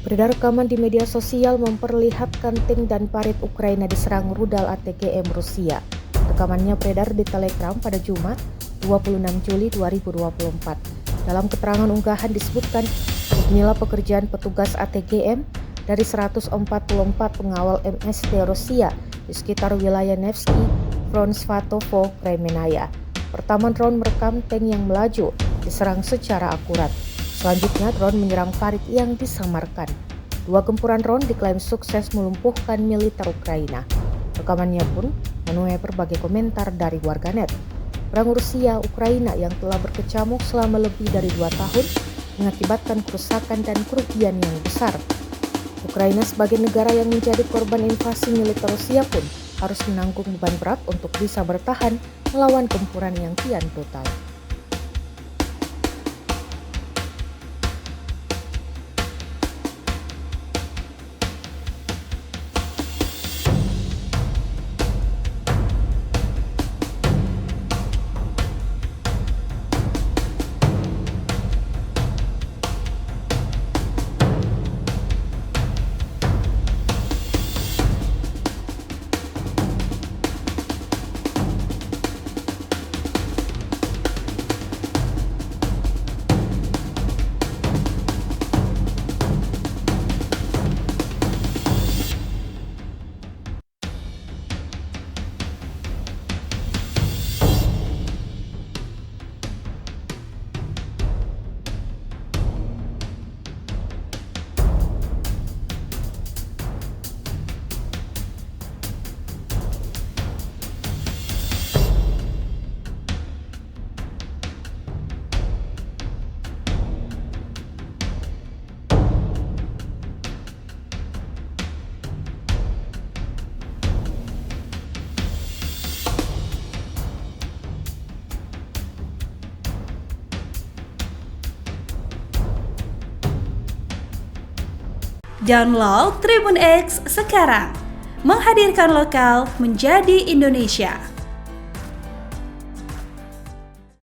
Beredar rekaman di media sosial memperlihatkan tank dan parit Ukraina diserang rudal ATGM Rusia. Rekamannya beredar di Telegram pada Jumat, 26 Juli 2024. Dalam keterangan unggahan disebutkan, inilah pekerjaan petugas ATGM dari 144 pengawal MST Rusia di sekitar wilayah Nevsky, Front-Svatovo, Kremenaya. Pertama drone merekam tank yang melaju diserang secara akurat. Selanjutnya drone menyerang parit yang disamarkan. Dua gempuran drone diklaim sukses melumpuhkan militer Ukraina. Rekamannya pun menuai berbagai komentar dari warganet. Perang Rusia-Ukraina yang telah berkecamuk selama lebih dari 2 tahun mengakibatkan kerusakan dan kerugian yang besar. Ukraina sebagai negara yang menjadi korban invasi militer Rusia pun harus menanggung beban berat untuk bisa bertahan melawan gempuran yang kian brutal. Download Tribun X sekarang, menghadirkan lokal menjadi Indonesia.